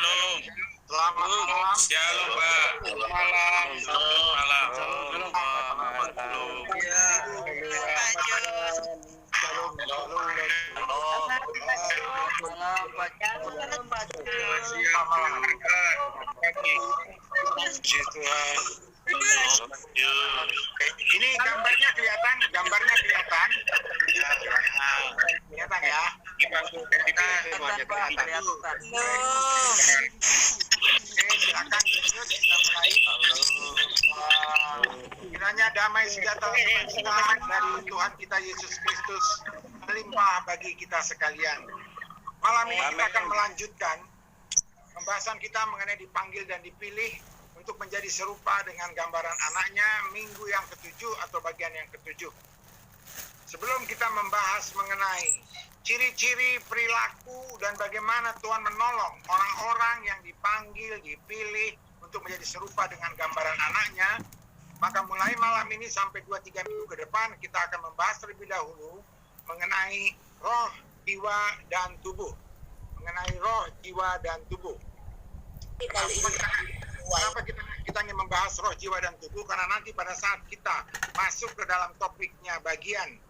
Shalom. Selamat malam. Shalom, Pak. Selamat malam. Shalom malam. Shalom. Ini gambarnya kelihatan, kelihatan ya. Oke, silakan kita mulai. Kiranya damai sejahtera dari Tuhan kita Yesus Kristus melimpah bagi kita sekalian. Malam ini kita akan melanjutkan pembahasan kita mengenai dipanggil dan dipilih untuk menjadi serupa dengan gambaran anaknya minggu yang ke-7 atau bagian yang ke-7. Sebelum kita membahas mengenai ciri-ciri perilaku dan bagaimana Tuhan menolong orang-orang yang dipanggil, dipilih untuk menjadi serupa dengan gambaran anaknya, maka mulai malam ini sampai 2-3 minggu ke depan kita akan membahas terlebih dahulu mengenai roh, jiwa, dan tubuh. Mengenai roh, jiwa, dan tubuh. Kenapa kita ingin membahas roh, jiwa, dan tubuh? Karena nanti pada saat kita masuk ke dalam topiknya bagian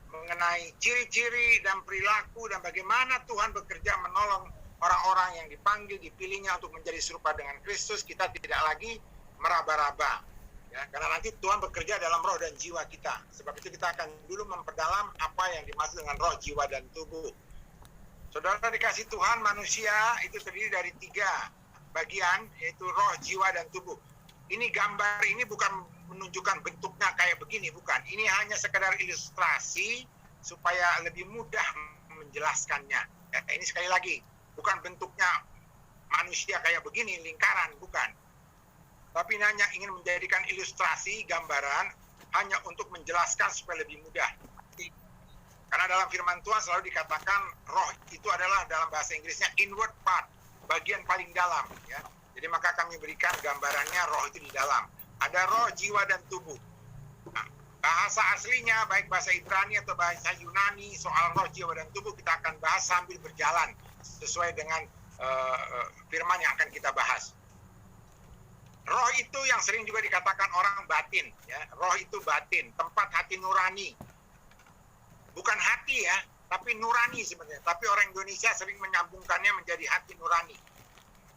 mengenai ciri-ciri dan perilaku dan bagaimana Tuhan bekerja menolong orang-orang yang dipanggil, dipilihnya untuk menjadi serupa dengan Kristus, kita tidak lagi meraba-raba. Ya, karena nanti Tuhan bekerja dalam roh dan jiwa kita. Sebab itu kita akan dulu memperdalam apa yang dimaksud dengan roh, jiwa, dan tubuh. Saudara dikasih Tuhan, manusia itu terdiri dari 3 bagian, yaitu roh, jiwa, dan tubuh. Ini gambar ini bukan menunjukkan bentuknya kayak begini, bukan. Ini hanya sekedar ilustrasi supaya lebih mudah menjelaskannya. Ya, ini sekali lagi, bukan bentuknya manusia kayak begini, lingkaran, bukan. Tapi ini hanya ingin menjadikan ilustrasi, gambaran, hanya untuk menjelaskan supaya lebih mudah. Karena dalam firman Tuhan selalu dikatakan roh itu adalah dalam bahasa Inggrisnya inward part, bagian paling dalam. Ya. Jadi maka kami berikan gambarannya roh itu di dalam. Ada roh, jiwa, dan tubuh. Nah, bahasa aslinya, baik bahasa Ibrani atau bahasa Yunani, soal roh, jiwa, dan tubuh kita akan bahas sambil berjalan sesuai dengan firman yang akan kita bahas. Roh itu yang sering juga dikatakan orang batin. Ya. Roh itu batin, tempat hati nurani. Bukan hati ya, tapi nurani sebenarnya. Tapi orang Indonesia sering menyambungkannya menjadi hati nurani.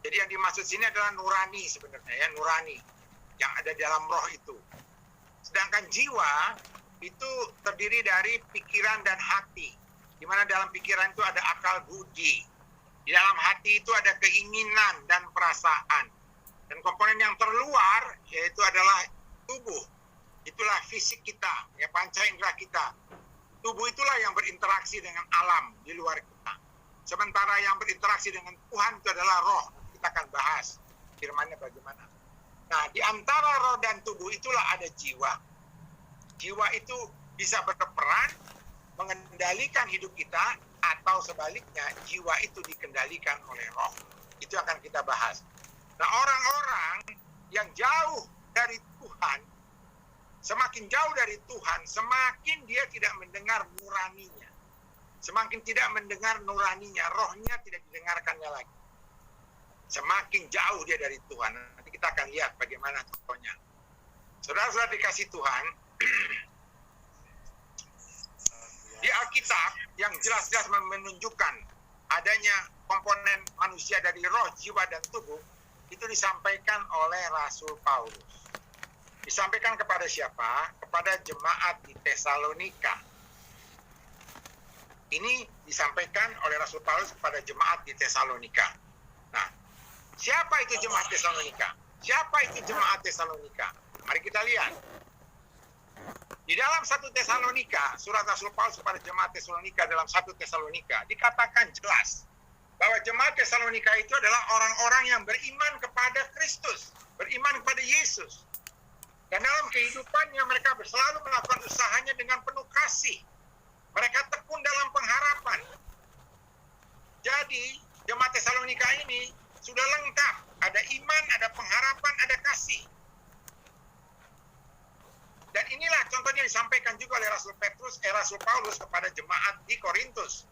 Jadi yang dimaksud sini adalah nurani sebenarnya ya, nurani yang ada dalam roh itu. Sedangkan jiwa itu terdiri dari pikiran dan hati. Di mana dalam pikiran itu ada akal budi. Di dalam hati itu ada keinginan dan perasaan. Dan komponen yang terluar yaitu adalah tubuh. Itulah fisik kita, ya panca indera kita. Tubuh itulah yang berinteraksi dengan alam di luar kita. Sementara yang berinteraksi dengan Tuhan itu adalah roh. Kita akan bahas firman-Nya bagaimana. Nah, di antara roh dan tubuh itulah ada jiwa. Jiwa itu bisa berperan mengendalikan hidup kita, atau sebaliknya jiwa itu dikendalikan oleh roh. Itu akan kita bahas. Nah, orang-orang yang jauh dari Tuhan, semakin jauh dari Tuhan, semakin dia tidak mendengar nuraninya. Semakin tidak mendengar nuraninya, rohnya tidak didengarkannya lagi. Semakin jauh dia dari Tuhan. Nanti kita akan lihat bagaimana contohnya. Saudara-saudara dikasih Tuhan, di Alkitab yang jelas-jelas menunjukkan adanya komponen manusia dari roh, jiwa, dan tubuh, itu disampaikan oleh Rasul Paulus. Disampaikan kepada siapa? Kepada jemaat di Tesalonika. Ini disampaikan oleh Rasul Paulus kepada jemaat di Tesalonika. Nah, siapa itu jemaat Tesalonika? Siapa itu jemaat Tesalonika? Mari kita lihat. Di dalam 1 Tesalonika, surat Rasul Paulus kepada jemaat Tesalonika dalam 1 Tesalonika, dikatakan jelas bahwa jemaat Tesalonika itu adalah orang-orang yang beriman kepada Kristus, beriman kepada Yesus. Dan dalam kehidupannya mereka selalu melakukan usahanya dengan penuh kasih. Mereka tekun dalam pengharapan. Jadi, jemaat Tesalonika ini sudah lengkap. Ada iman, ada pengharapan, ada kasih. Dan inilah contohnya disampaikan juga oleh Rasul Paulus kepada jemaat di Korintus.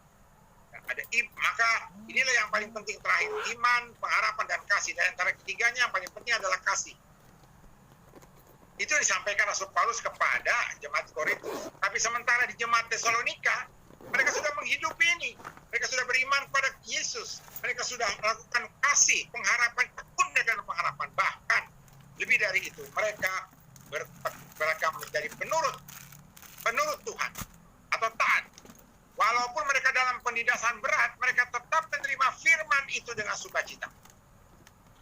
Maka inilah yang paling penting terakhir, iman, pengharapan, dan kasih. Dan antara ketiganya yang paling penting adalah kasih. Itu disampaikan Rasul Paulus kepada jemaat Korintus. Tapi sementara di jemaat Tesalonika, mereka sudah menghidupi ini. Mereka sudah beriman kepada Yesus. Mereka sudah melakukan kasih, pengharapan, tekun dengan pengharapan. Bahkan lebih dari itu, mereka menjadi penurut Tuhan atau taat. Walaupun mereka dalam penindasan berat, mereka tetap menerima firman itu dengan sukacita.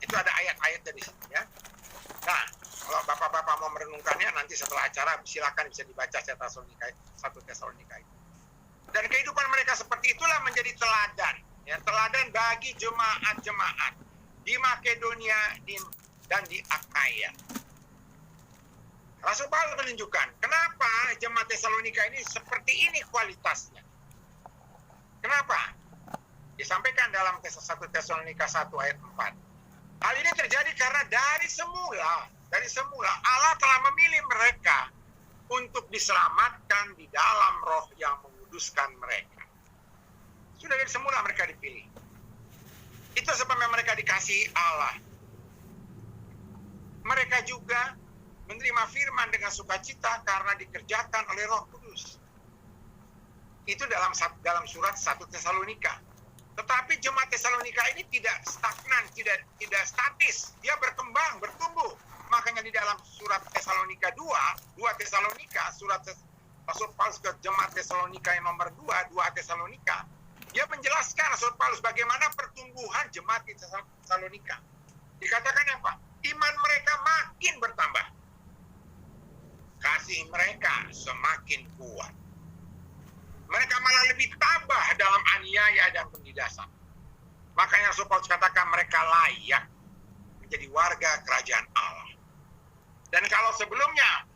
Itu ada ayat-ayat dari sini ya. Nah, kalau bapak-bapak mau merenungkannya nanti setelah acara silakan bisa dibaca 1 Tesalonika itu. Dan kehidupan mereka seperti itulah menjadi teladan, ya, teladan bagi jemaat-jemaat di Makedonia dan di Akaya. Rasul Paulus menunjukkan kenapa jemaat Tesalonika ini seperti ini kualitasnya. Kenapa? Disampaikan dalam 1 Tesalonika 1 ayat 4. Hal ini terjadi karena dari semula Allah telah memilih mereka untuk diselamatkan di dalam roh yang menguduskan mereka. Sudah dari semula mereka dipilih. Itu sebabnya mereka dikasihi Allah. Mereka juga menerima firman dengan sukacita karena dikerjakan oleh Roh Kudus. Itu dalam surat 1 Tesalonika. Tetapi jemaat Tesalonika ini tidak stagnan, tidak statis. Dia berkembang, bertumbuh. Makanya di dalam surat Tesalonika 2 Tesalonika, surat Rasul Paulus ke jemaat Tesalonika yang nomor 2 Tesalonika, dia menjelaskan Rasul Paulus bagaimana pertumbuhan jemaat di Tesalonika. Dikatakan apa? Iman mereka makin bertambah. Kasih mereka semakin kuat. Mereka malah lebih tabah dalam aniaya dan penindasan. Makanya Rasul Paulus katakan mereka layak menjadi warga kerajaan Allah. Dan kalau sebelumnya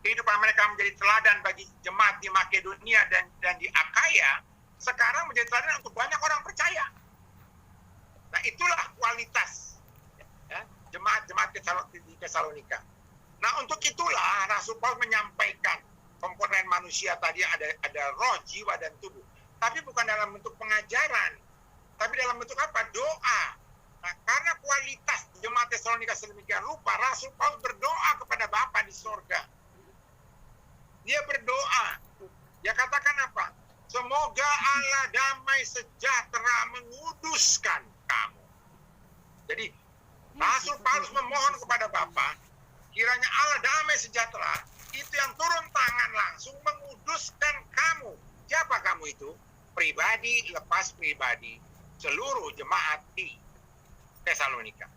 kehidupan mereka menjadi teladan bagi jemaat di Makedonia dan di Akaya, sekarang menjadi teladan untuk banyak orang percaya. Nah, itulah kualitas ya, jemaat-jemaat di Tesalonika. Nah, untuk itulah Rasul Paulus menyampaikan komponen manusia tadi ada roh, jiwa, dan tubuh. Tapi bukan dalam bentuk pengajaran, tapi dalam bentuk apa? Doa. Nah, karena kualitas jemaat Tesalonika sedemikian rupa, Rasul Paulus berdoa kepada Bapa di sorga. Dia berdoa. Dia katakan apa? Semoga Allah damai sejahtera menguduskan kamu. Jadi, Rasul Paulus memohon kepada Bapa, kiranya Allah damai sejahtera, itu yang turun tangan langsung menguduskan kamu. Siapa kamu itu? Pribadi lepas pribadi, seluruh jemaat di Tesalonika.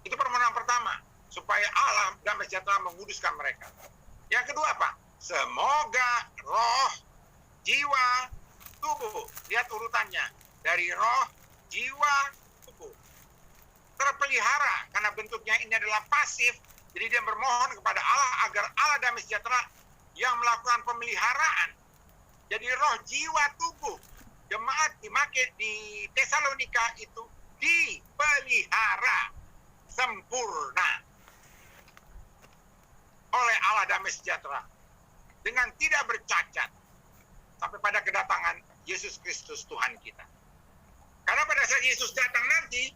Itu permohonan pertama, supaya Allah damai sejahtera menguduskan mereka. Yang kedua apa? Semoga roh, jiwa, tubuh. Lihat urutannya. Dari roh, jiwa, tubuh. Terpelihara, karena bentuknya ini adalah pasif. Jadi dia bermohon kepada Allah agar Allah damai sejahtera yang melakukan pemeliharaan. Jadi roh, jiwa, tubuh jemaat di Tesalonika itu dipelihara sempurna oleh Allah damai sejahtera dengan tidak bercacat sampai pada kedatangan Yesus Kristus Tuhan kita. Karena pada saat Yesus datang nanti,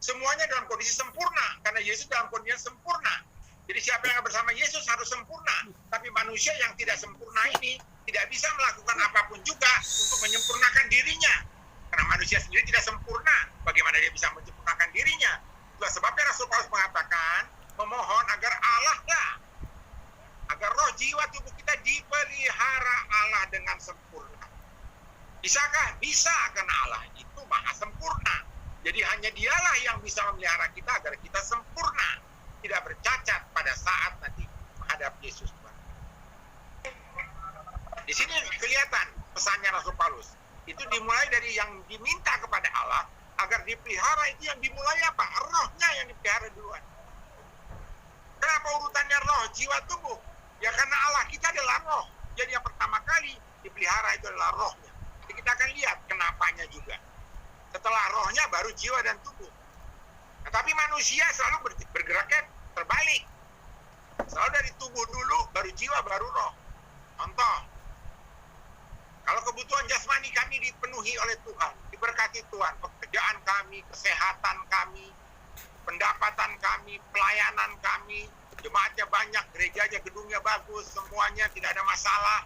semuanya dalam kondisi sempurna, karena Yesus dalam kondisi sempurna. Jadi siapa yang bersama Yesus harus sempurna. Tapi manusia yang tidak sempurna ini tidak bisa melakukan apapun juga untuk menyempurnakan dirinya. Karena manusia sendiri tidak sempurna, bagaimana dia bisa menyempurnakan dirinya? Itulah sebabnya Rasul Paulus mengatakan, memohon agar Allah lah, agar roh, jiwa, tubuh kita dipelihara Allah dengan sempurna. Bisakah? Bisa, karena Allah itu maha sempurna. Jadi hanya dialah yang bisa memelihara kita agar kita sempurna, tidak bercacat pada saat nanti menghadap Yesus Tuhan. Di sini kelihatan pesannya Rasul Paulus. Itu dimulai dari yang diminta kepada Allah agar dipelihara, itu yang dimulai apa? Rohnya yang dipelihara duluan. Kenapa urutannya roh, jiwa, tubuh? Ya karena Allah kita adalah roh. Jadi yang pertama kali dipelihara itu adalah rohnya. Jadi kita akan lihat kenapanya juga. Setelah rohnya baru jiwa dan tubuh. Nah, tapi manusia selalu bergeraknya terbalik. Selalu dari tubuh dulu, baru jiwa, baru roh. Contoh, Kalau kebutuhan jasmani kami dipenuhi oleh Tuhan, diberkati Tuhan, pekerjaan kami, kesehatan kami, pendapatan kami, pelayanan kami, jemaatnya banyak, gerejanya, gedungnya bagus, semuanya tidak ada masalah,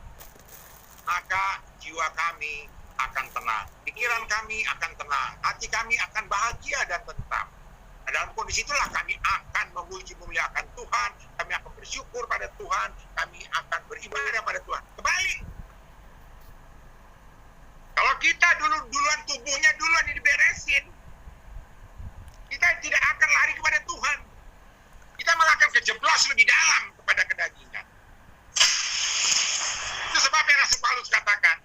maka jiwa kami akan tenang, pikiran kami akan tenang, hati kami akan bahagia dan tentram. Nah, dalam kondisi itulah kami akan memuji memuliakan Tuhan, kami akan bersyukur pada Tuhan, kami akan beribadah pada Tuhan. Kebalik, kalau kita duluan tubuhnya duluan diberesin, kita tidak akan lari kepada Tuhan. Kita malah akan kejeblos lebih dalam kepada kedagingan. Itu sebabnya Rasul Paulus katakan,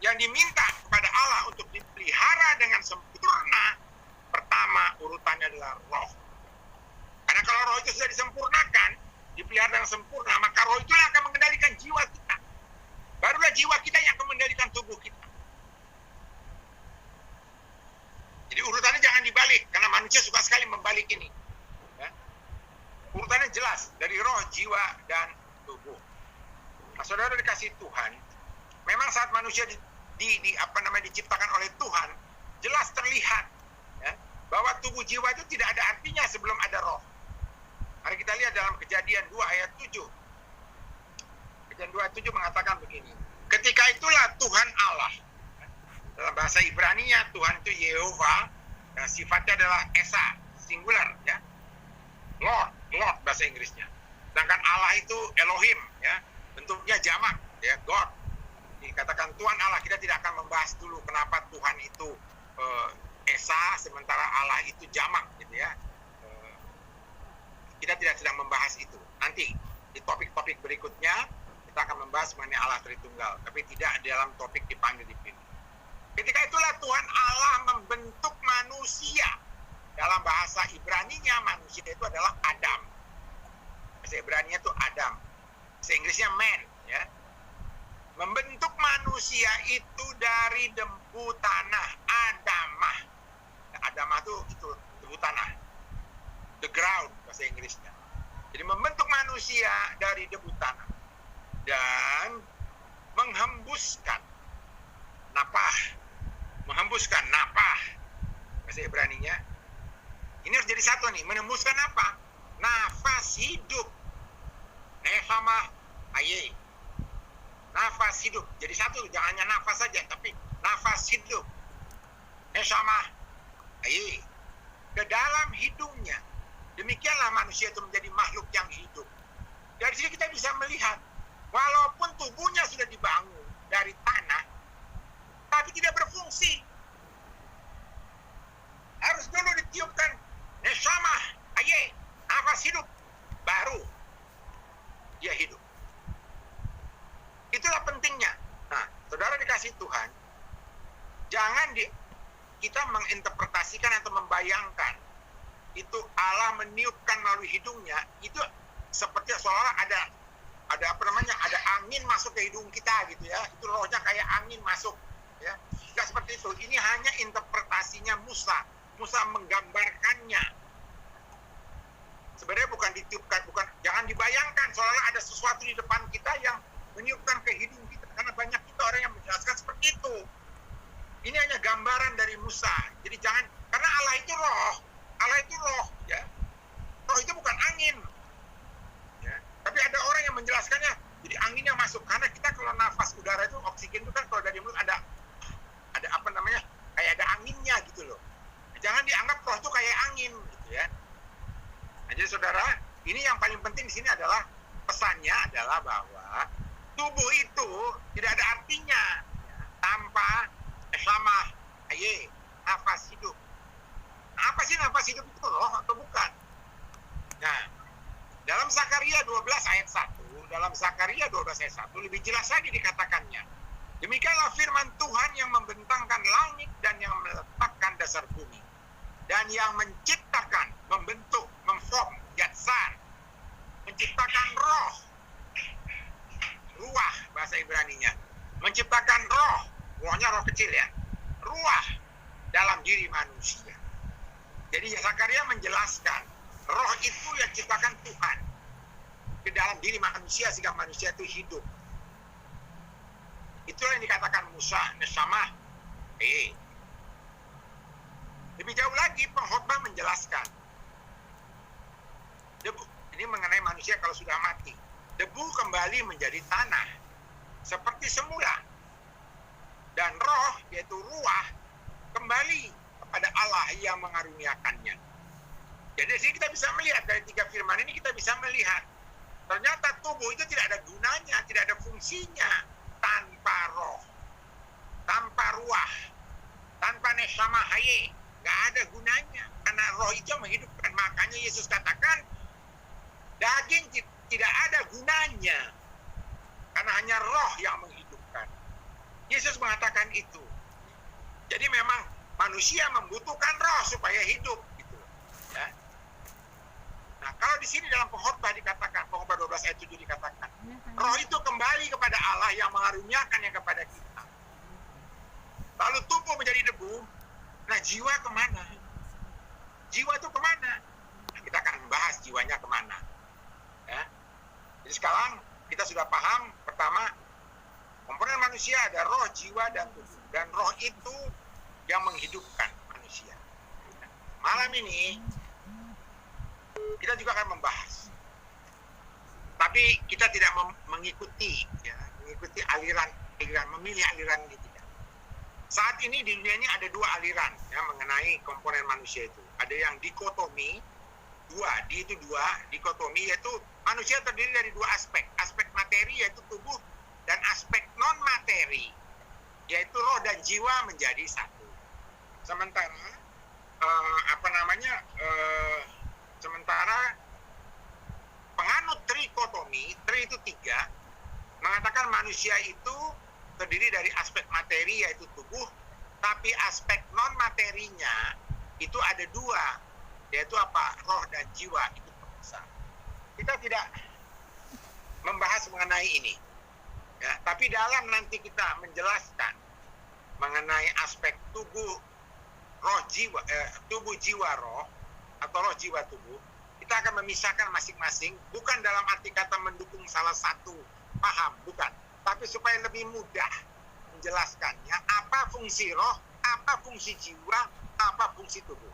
yang diminta kepada Allah untuk dipelihara dengan sempurna, pertama urutannya adalah roh. Karena kalau roh itu sudah disempurnakan, dipelihara dengan sempurna, maka roh itulah akan mengendalikan jiwa kita. Barulah jiwa kita yang akan mengendalikan tubuh kita. Jadi urutannya jangan dibalik, karena manusia suka sekali membalik ini. Ya. Urutannya jelas, dari roh, jiwa, dan tubuh. Nah, saudara dikasih Tuhan, memang saat manusia diciptakan oleh Tuhan, jelas terlihat ya, bahwa tubuh jiwa itu tidak ada artinya sebelum ada roh. Mari kita lihat dalam Kejadian 2 ayat 7. Kejadian 2 ayat 7 mengatakan begini. Ketika itulah Tuhan Allah. Dalam bahasa Ibrani-nya Tuhan itu Yehova, sifatnya adalah Esa, singular ya. Lord bahasa Inggrisnya. Sedangkan Allah itu Elohim ya, bentuknya jamak ya, God. Dikatakan Tuhan Allah, kita tidak akan membahas dulu kenapa Tuhan itu Esa sementara Allah itu jamak gitu ya. Kita tidak sedang membahas itu. Nanti di topik-topik berikutnya kita akan membahas mengenai Allah Tritunggal, tapi tidak dalam topik dipanggil dipilih. Ketika itulah Tuhan Allah membentuk manusia. Dalam bahasa Ibrani-nya manusia itu adalah Adam. Bahasa Ibrani-nya itu Adam. Bahasa Inggrisnya man ya. Membentuk manusia itu dari debu tanah, Adamah. Adamah itu debu tanah. The ground bahasa Inggrisnya. Jadi membentuk manusia dari debu tanah dan menghembuskan napah bahasa Ibrani-nya. Ini harus jadi satu nih, menembuskan apa? Nafas hidup. Nefama aye. Nafas hidup. Jadi satu, jangan hanya nafas saja, tapi nafas hidup. Nefama aye. Ke dalam hidungnya. Demikianlah manusia itu menjadi makhluk yang hidup. Dari sini kita bisa melihat, walaupun tubuhnya sudah dibangun dari tanah, tapi tidak berfungsi. Harus dulu ditiupkan neshama, aye, nafas hidup, baru dia hidup. Itulah pentingnya. Nah, saudara dikasih Tuhan, jangan kita menginterpretasikan atau membayangkan itu Allah meniupkan melalui hidungnya, itu seperti seolah ada ada angin masuk ke hidung kita gitu ya. Itu rohnya kayak angin masuk ya. Enggak seperti itu. Ini hanya interpretasinya Musa. Musa menggambarkannya. Sebenarnya bukan ditiupkan, jangan dibayangkan seolah ada sesuatu di depan kita yang meniupkan ke hidung kita, karena banyak kita orang yang menjelaskan seperti itu. Ini hanya gambaran dari Musa. Jadi jangan, karena Allah itu roh ya. Roh itu bukan angin. Ya. Tapi ada orang yang menjelaskannya jadi anginnya masuk, karena kita kalau nafas udara itu oksigen itu kan kalau dari mulut ada apa namanya, kayak ada anginnya gitu loh. Jangan dianggap roh itu kayak angin gitu ya. Nah, jadi saudara, ini yang paling penting di sini adalah pesannya adalah bahwa tubuh itu tidak ada artinya ya, tanpa sama aye nafas hidup. Nah, apa sih nafas hidup itu, roh atau bukan? Nah, dalam Zakaria 12 ayat 1, dalam Zakaria 12 ayat 1 lebih jelas lagi dikatakannya. Demikianlah firman Tuhan yang membentangkan langit dan yang meletakkan dasar bumi, dan yang menciptakan, membentuk, memform, yatsar, menciptakan roh, ruah bahasa Ibrani-nya, menciptakan roh, rohnya roh kecil ya, ruah dalam diri manusia. Jadi Zakaria menjelaskan roh itu yang ciptakan Tuhan ke dalam diri manusia sehingga manusia itu hidup. Itulah yang dikatakan Musa Neshamah. Lebih jauh lagi pengkhotbah menjelaskan debu, ini mengenai manusia kalau sudah mati, debu kembali menjadi tanah seperti semula, dan roh yaitu ruah kembali kepada Allah yang mengaruniakannya. Jadi di sini kita bisa melihat dari 3 firman ini, kita bisa melihat ternyata tubuh itu tidak ada gunanya, tidak ada fungsinya tanpa roh, tanpa ruah, tanpa neshama haye. Nggak ada gunanya, karena roh itu yang menghidupkan. Makanya Yesus katakan daging tidak ada gunanya, karena hanya roh yang menghidupkan. Yesus mengatakan itu. Jadi memang manusia membutuhkan roh supaya hidup, gitu ya. Nah, kalau di sini dalam pengkhotbah dikatakan, pengkhotbah 12 ayat 7 dikatakan, roh itu kembali kepada Allah yang mengaruniakan yang kepada kita. Lalu tubuh menjadi debu. Nah, jiwa kemana? Jiwa itu kemana? Nah, kita akan membahas jiwanya kemana. Ya. Jadi sekarang kita sudah paham, pertama, komponen manusia ada roh, jiwa, dan tubuh. Dan roh itu yang menghidupkan manusia. Malam ini, kita juga akan membahas. Tapi kita tidak mengikuti aliran, memilih aliran ini. Saat ini di dunia ini ada 2 aliran ya, mengenai komponen manusia itu. Ada yang dikotomi, dikotomi, yaitu manusia terdiri dari 2 aspek. Aspek materi yaitu tubuh, dan aspek non materi yaitu roh dan jiwa menjadi satu. Sementara sementara penganut trikotomi, tri itu 3, mengatakan manusia itu terdiri dari aspek materi yaitu tubuh, tapi aspek non materinya itu ada 2, yaitu apa? Roh dan jiwa itu terpisah. Kita tidak membahas mengenai ini, ya. Tapi dalam nanti kita menjelaskan mengenai aspek tubuh, roh jiwa, tubuh jiwa roh atau roh jiwa tubuh, kita akan memisahkan masing-masing, bukan dalam arti kata mendukung salah satu paham, bukan. Tapi supaya lebih mudah menjelaskannya, apa fungsi roh, apa fungsi jiwa, apa fungsi tubuh.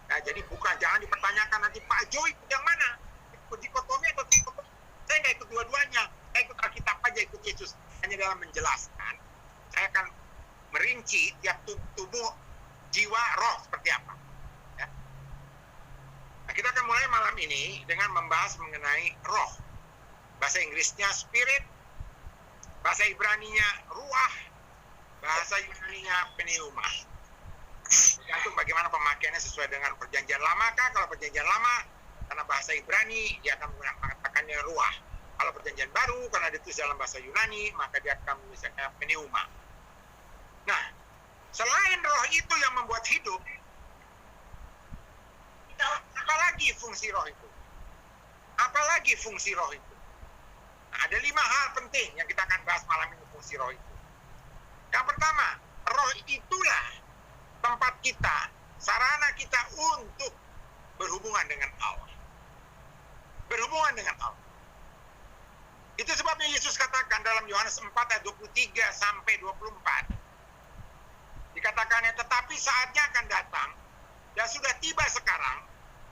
Nah, jadi jangan dipertanyakan nanti, Pak Jo ikut yang mana? Ikut dikotomi atau trikotomi? Saya nggak ikut dua-duanya. Saya ikut Alkitab aja, ikut Yesus. Hanya dalam menjelaskan, saya akan merinci tiap tubuh, jiwa, roh seperti apa. Ya. Nah, kita akan mulai malam ini dengan membahas mengenai roh. Bahasa Inggrisnya spirit, bahasa Ibraninya ruah, bahasa Yunaninya pneuma. Tergantung bagaimana pemakaiannya sesuai dengan perjanjian lama kah? Kalau perjanjian lama, karena bahasa Ibrani, dia akan mengatakannya ruah. Kalau perjanjian baru, karena ditulis dalam bahasa Yunani, maka dia akan menulisnya pneuma. Nah, selain roh itu yang membuat hidup, apalagi fungsi roh itu? Apalagi fungsi roh itu? Nah, ada 5 hal penting yang kita akan bahas malam ini fungsi roh itu. Yang pertama, roh itulah tempat kita, sarana kita untuk berhubungan dengan Allah. Berhubungan dengan Allah. Itu sebabnya Yesus katakan dalam Yohanes 4 ayat 23 sampai 24. Dikatakannya, tetapi saatnya akan datang, dan sudah tiba sekarang,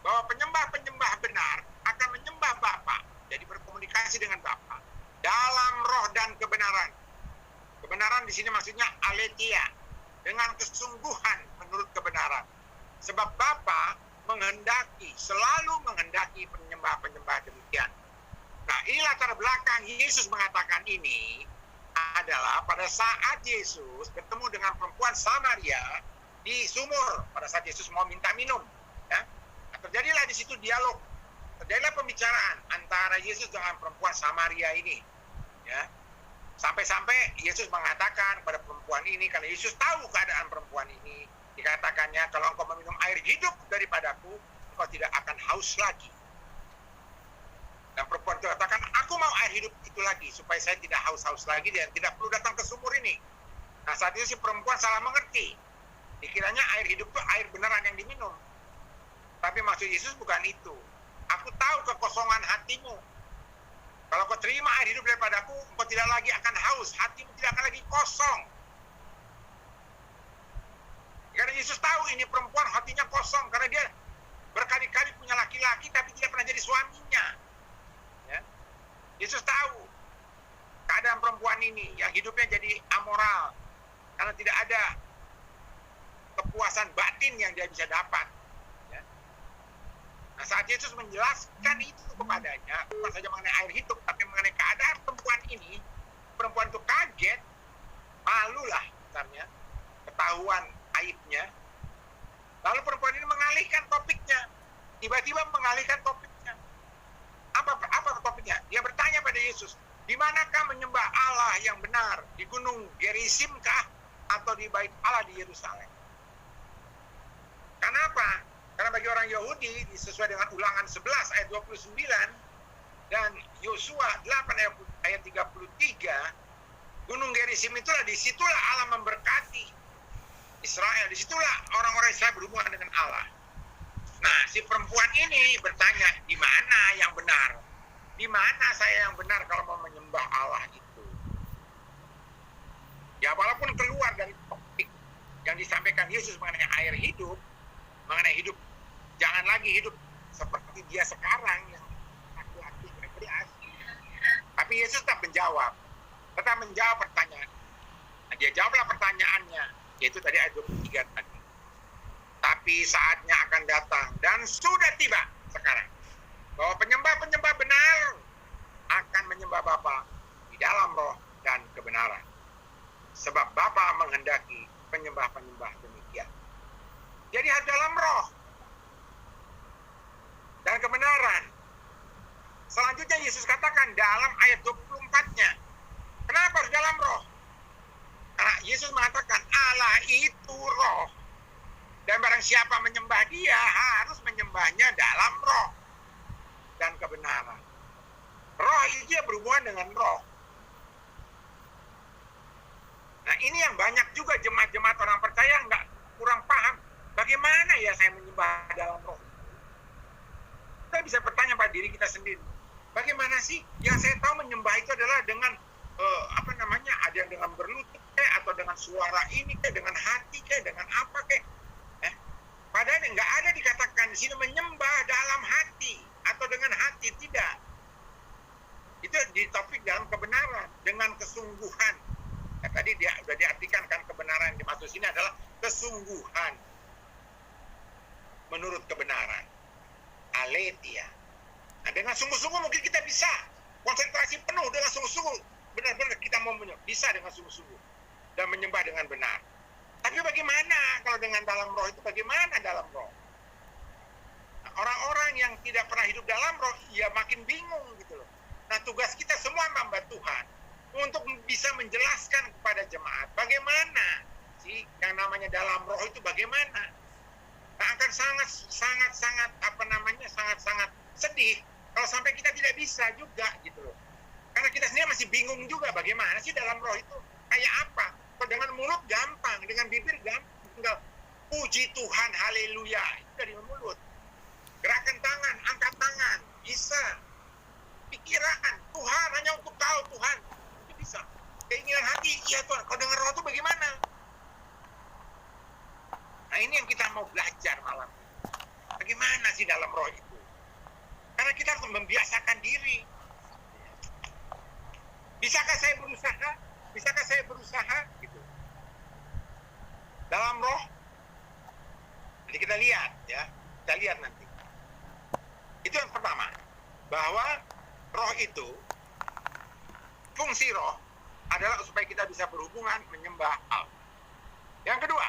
bahwa penyembah-penyembah benar akan menyembah Bapa, jadi berkomunikasi dengan Bapa dalam roh dan kebenaran. Kebenaran di sini maksudnya aletheia, dengan kesungguhan menurut kebenaran. Sebab Bapa selalu menghendaki penyembah-penyembah demikian. Nah, ini latar belakang Yesus mengatakan ini adalah pada saat Yesus bertemu dengan perempuan Samaria di sumur, pada saat Yesus mau minta minum. Ya. Nah, terjadilah di situ dialog. Terjadilah pembicaraan antara Yesus dengan perempuan Samaria ini. Ya. Sampai-sampai Yesus mengatakan kepada perempuan ini, karena Yesus tahu keadaan perempuan ini, dikatakannya, kalau engkau meminum air hidup daripadaku, engkau tidak akan haus lagi. Dan perempuan itu katakan, aku mau air hidup itu lagi, supaya saya tidak haus-haus lagi dan tidak perlu datang ke sumur ini. Nah, saat itu si perempuan salah mengerti. Dikiranya air hidup itu air beneran yang diminum. Tapi maksud Yesus bukan itu. Aku tahu kekosongan hatimu. Kalau kau terima air hidup daripadaku, engkau tidak lagi akan haus, hatimu tidak akan lagi kosong. Karena Yesus tahu ini perempuan hatinya kosong, karena dia berkali-kali punya laki-laki tapi tidak pernah jadi suaminya. Ya. Yesus tahu keadaan perempuan ini yang hidupnya jadi amoral, karena tidak ada kepuasan batin yang dia bisa dapat. Ya. Nah, saat Yesus menjelaskan itu kepadanya, bukan saja mengenai air hidup, tapi mengenai keadaan perempuan ini, perempuan itu kaget, malulah misalnya, ketahuan aibnya. Lalu perempuan ini mengalihkan topiknya, tiba-tiba mengalihkan topiknya. Apa topiknya? Dia bertanya pada Yesus, di manakah menyembah Allah yang benar? Di gunung Gerizim kah? Atau di bait Allah di Yerusalem? Kenapa? Karena bagi orang Yahudi, sesuai dengan Ulangan 11 ayat 29 dan Yosua 8 ayat 33, gunung Gerizim itulah, disitulah Allah memberkati Israel. Disitulah orang-orang Israel berhubungan dengan Allah. Nah, si perempuan ini bertanya, di mana yang benar? Di mana saya yang benar kalau mau menyembah Allah itu? Ya, walaupun keluar dari topik yang disampaikan Yesus mengenai air hidup, mengenai hidup, jangan lagi hidup seperti dia sekarang yang laki-laki rekreasi. Tapi Yesus tetap menjawab pertanyaan. Nah, dia jawablah pertanyaannya, yaitu tadi ayat 23 tadi. Tapi saatnya akan datang dan sudah tiba sekarang bahwa penyembah-penyembah benar akan menyembah Bapa di dalam roh dan kebenaran. Sebab Bapa menghendaki penyembah-penyembah demikian. Jadi harus dalam roh dan kebenaran. Selanjutnya Yesus katakan dalam ayat 24-nya. Kenapa harus dalam roh? Karena Yesus mengatakan Allah itu roh. Dan barang siapa menyembah dia harus menyembahnya dalam roh dan kebenaran. Roh itu ya berhubungan dengan roh. Nah, ini yang banyak juga jemaat-jemaat orang percaya kurang paham. Bagaimana ya saya menyembah dalam roh? Kita bisa bertanya pada diri kita sendiri. Bagaimana sih? Yang saya tahu menyembah itu adalah dengan ada yang dengan berlutut atau dengan suara ini dengan hati dengan apa padahal nggak ada dikatakan di sini menyembah dalam hati atau dengan hati, tidak. Itu di topik dalam kebenaran dengan kesungguhan. Nah, tadi dia sudah diartikan kan kebenaran yang dimaksud sini adalah kesungguhan menurut kebenaran. Aletheia. Nah, dengan sungguh-sungguh mungkin kita bisa konsentrasi penuh dengan sungguh-sungguh. Benar-benar kita mau bisa dengan sungguh-sungguh dan menyembah dengan benar. Tapi bagaimana kalau dengan dalam roh itu, bagaimana dalam roh? Nah, orang-orang yang tidak pernah hidup dalam roh, ya makin bingung gitu loh. Nah, tugas kita semua hamba Tuhan untuk bisa menjelaskan kepada jemaat bagaimana sih yang namanya dalam roh itu bagaimana. Nah, akan sangat sedih kalau sampai kita tidak bisa juga gitu loh. Karena kita sendiri masih bingung juga bagaimana sih dalam roh itu kayak apa. Kalau dengan mulut gampang, dengan bibir gampang, tinggal puji Tuhan, haleluya, itu dari mulut. Gerakan tangan, angkat tangan, bisa. Pikiran, Tuhan, hanya untuk Kau Tuhan, itu bisa. Keinginan hati, iya Tuhan, kalau dengan roh itu bagaimana? Nah, ini yang kita mau belajar malam. Bagaimana sih dalam roh itu? Karena kita harus membiasakan diri. Bisakah saya berusaha? Bisakah saya berusaha? Gitu. Dalam roh. Jadi kita lihat ya. Kita lihat nanti. Itu yang pertama. Bahwa roh itu, fungsi roh adalah supaya kita bisa berhubungan menyembah Allah. Yang kedua,